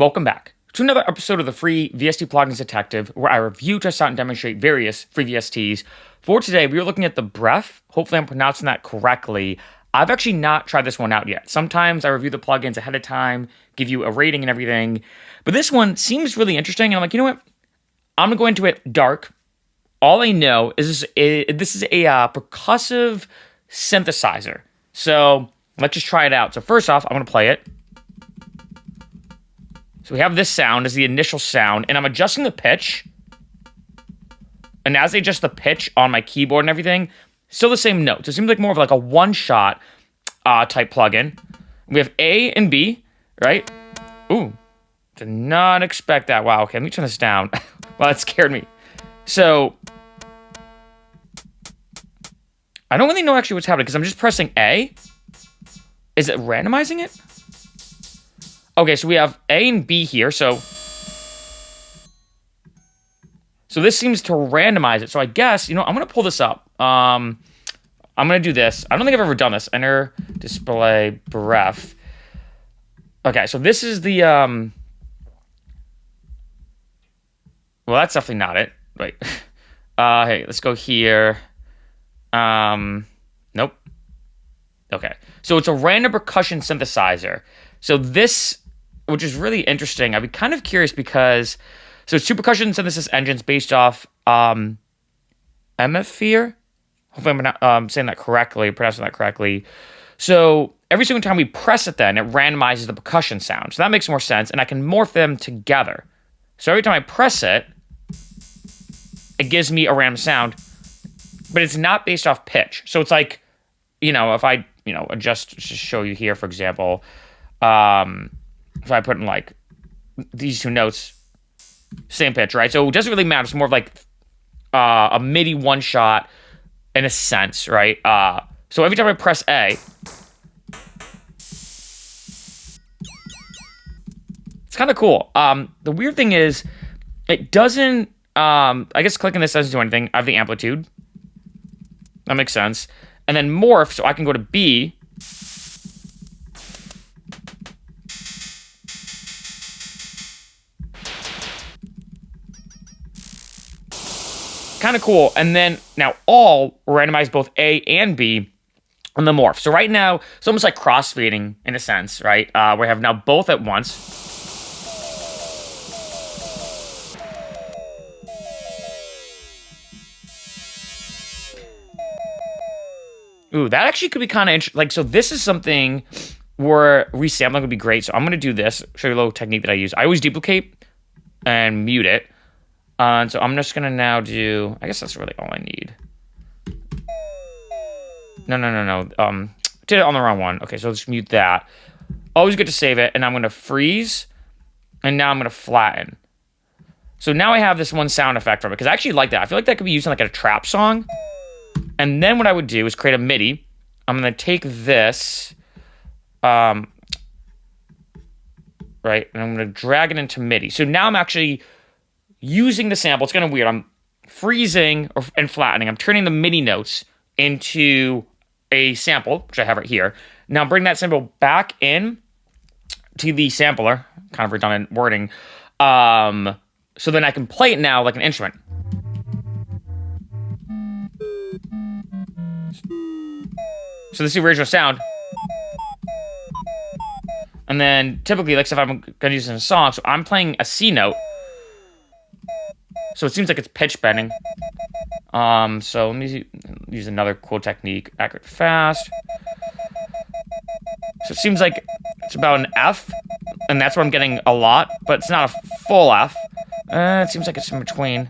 Welcome back to another episode of the free VST Plugins Detective, where I review, test out, and demonstrate various free VSTs. For today, we are looking at the Bref. Hopefully I'm pronouncing that correctly. I've actually not tried this one out yet. Sometimes I review the plugins ahead of time, give you a rating and everything. But this one seems really interesting, and I'm like, you know what? I'm going to go into it dark. All I know is this is a percussive synthesizer. So let's just try it out. So first off, I'm going to play it. So we have this sound as the initial sound, and I'm adjusting the pitch. And as I adjust the pitch on my keyboard and everything, still the same notes. It seems like more of like a one-shot type plugin. We have A and B, right? Ooh, did not expect that. Wow, okay, let me turn this down. Well, that scared me. So, I don't really know actually what's happening, because I'm just pressing A. Is it randomizing it? Okay, so we have A and B here, so this seems to randomize it. So I guess, I'm going to pull this up. I'm going to do this. I don't think I've ever done this. Enter display Bref. Okay, so this is the, well, that's definitely not it. Wait. Hey, let's go here. Nope. Okay, so it's a random percussion synthesizer. So this, which is really interesting, I'd be kind of curious because, so it's two percussion synthesis engines based off Hemisphere. Hopefully I'm saying that correctly, pronouncing that correctly. So every single time we press it then, it randomizes the percussion sound. So that makes more sense, and I can morph them together. So every time I press it, it gives me a random sound, but it's not based off pitch. So it's like, if I, adjust to show you here, for example, if I put in like these two notes, same pitch, right? So it doesn't really matter. It's more of like a MIDI one shot in a sense, right? So every time I press A, it's kind of cool. The weird thing is it doesn't, I guess clicking this doesn't do anything. I have the amplitude. That makes sense. And then morph, so I can go to B. Kind of cool. And then now all randomize both A and B on the morph. So right now, it's almost like crossfading in a sense, right? We have now both at once. Ooh, that actually could be kind of interesting. Like, so this is something where resampling would be great. So I'm going to do this, show you a little technique that I use. I always duplicate and mute it. And so I'm just going to now do, I guess that's really all I need. No. Did it on the wrong one. Okay, so let's mute that. Always good to save it. And I'm going to freeze. And now I'm going to flatten. So now I have this one sound effect from it, because I actually like that. I feel like that could be used in like a trap song. And then what I would do is create a MIDI. I'm going to take this, right, and I'm going to drag it into MIDI. So now I'm actually using the sample. It's kind of weird. I'm freezing and flattening. I'm turning the MIDI notes into a sample, which I have right here. Now bring that sample back in to the sampler, kind of redundant wording, so then I can play it now like an instrument. So this is the original sound. And then typically, like if I'm going to use it in a song, so I'm playing a C note. So it seems like it's pitch bending. So let me use another cool technique. Accurate fast. So it seems like it's about an F. And that's what I'm getting a lot. But it's not a full F. It seems like it's in between.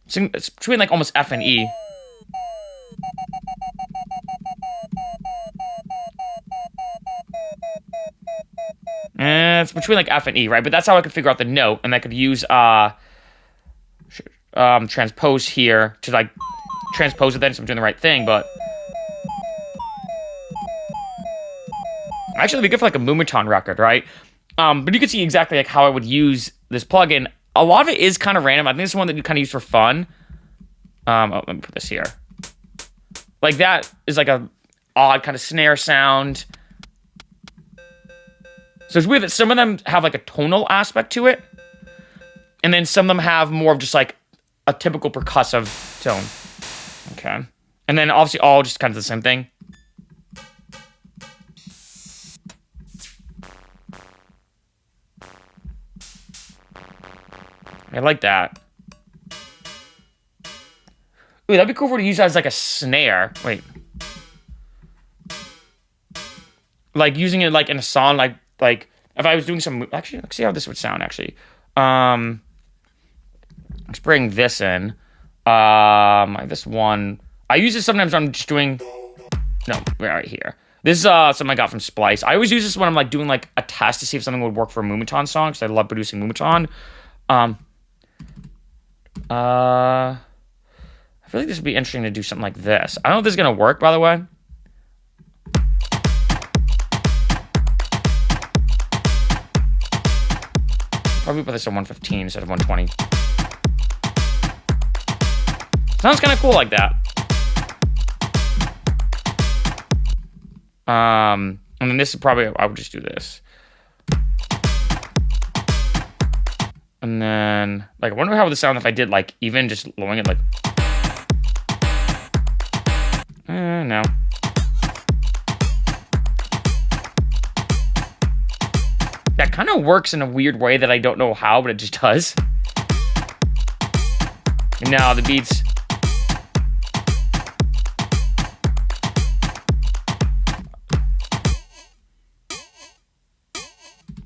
It's between like almost F and E. It's between like F and E, right? But that's how I could figure out the note, and I could use transpose here to like transpose it then, so I'm doing the right thing. But actually, it'd be good for like a Moomaton record, right? But you can see exactly like how I would use this plugin. A lot of it is kind of random. I think this is one that you kind of use for fun. Let me put this here. Like that is like a odd kind of snare sound. So it's weird that some of them have like a tonal aspect to it, and then some of them have more of just like a typical percussive tone. Okay. And then obviously all just kind of the same thing. I like that. Ooh, that'd be cool for to use as like a snare. Wait. Like using it like in a song, like if I was doing some, actually, let's see how this would sound actually. Let's bring this in. This one, I use this sometimes when I'm just doing, no, right here. This is something I got from Splice. I always use this when I'm like doing like a test to see if something would work for a Moombahton song, because I love producing Moombahton. I feel like this would be interesting to do something like this. I don't know if this is gonna work, by the way. Probably put this at 115 instead of 120. Sounds kind of cool like that. And then this is probably, I would just do this. And then, like, I wonder how it would sound if I did, like, even just lowering it, like... no. That kind of works in a weird way that I don't know how, but it just does. And now the beats...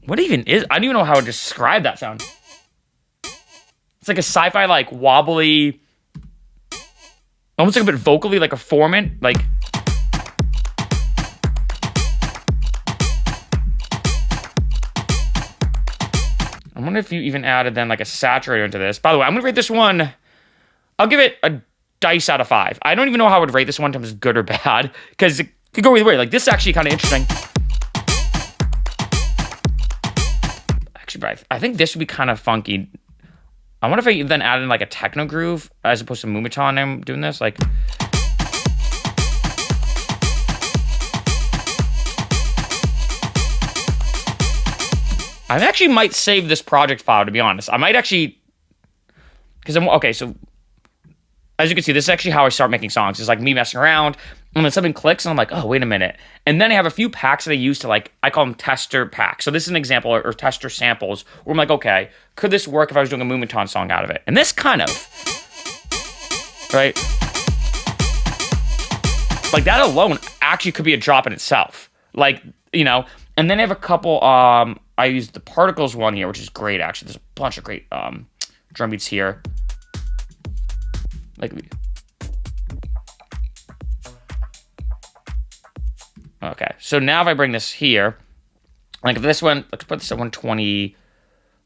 What even is... I don't even know how to describe that sound. It's like a sci-fi, like, wobbly... Almost like a bit vocally, like a formant. Like... I wonder if you even added then, like, a saturator into this. By the way, I'm going to rate this one... I'll give it a dice out of 5. I don't even know how I would rate this one in terms of good or bad. Because it could go either way. Like, this is actually kind of interesting. Actually, I think this would be kind of funky. I wonder if I then added in like a techno groove as opposed to Moombahton. I'm doing this like. I actually might save this project file, to be honest. I might actually, because I'm okay. So as you can see, this is actually how I start making songs. It's like me messing around, and then something clicks, and I'm like, oh, wait a minute. And then I have a few packs that I use to, like, I call them tester packs. So this is an example, or tester samples, where I'm like, okay, could this work if I was doing a Moombahton song out of it? And this kind of, right? Like, that alone actually could be a drop in itself. Like, you know, and then I have a couple, I use the Particles one here, which is great, actually. There's a bunch of great drum beats here. Like, okay, so now if I bring this here, like if this one, let's put this at 120,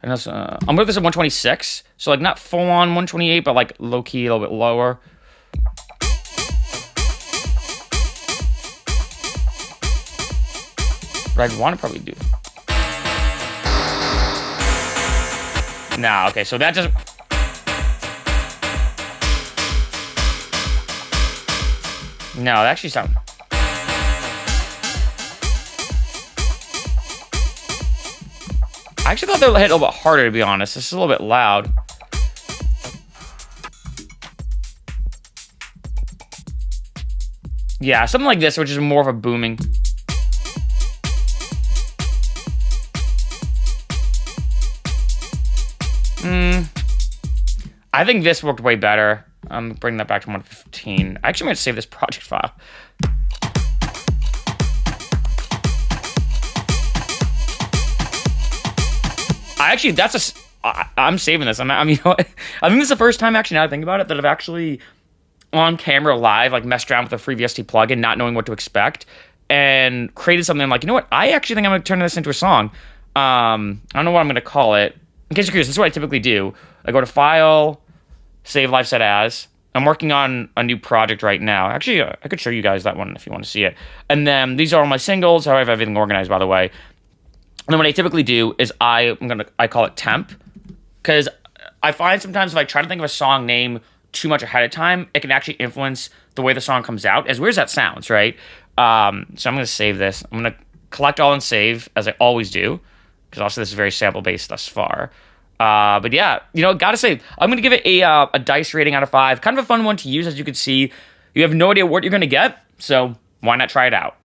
and this, I'm gonna put this at 126, so like not full on 128, but like low key, a little bit lower. But I'd want to probably do. Nah, okay, so that doesn't. No, that actually sounds. I actually thought they would hit a little bit harder, to be honest. This is a little bit loud. Yeah, something like this, which is more of a booming. I think this worked way better. I'm bringing that back to 115. I actually might save this project file. I'm saving this. I mean, you know, I think this is the first time, actually, now that I think about it, that I've actually on camera live, like messed around with a free VST plugin, not knowing what to expect, and created something like, you know what? I actually think I'm going to turn this into a song. I don't know what I'm going to call it. In case you're curious, this is what I typically do. I go to File, Save Live Set As. I'm working on a new project right now. Actually, I could show you guys that one if you want to see it. And then these are all my singles, how I have everything organized, by the way. And then what I typically do is I call it temp, because I find sometimes if I try to think of a song name too much ahead of time, it can actually influence the way the song comes out, as weird as that sounds, right? So I'm going to save this. I'm going to collect all and save, as I always do. because also this is very sample based thus far. But yeah, gotta say, I'm gonna give it a dice rating out of 5. Kind of a fun one to use, as you can see. You have no idea what you're gonna get, so why not try it out?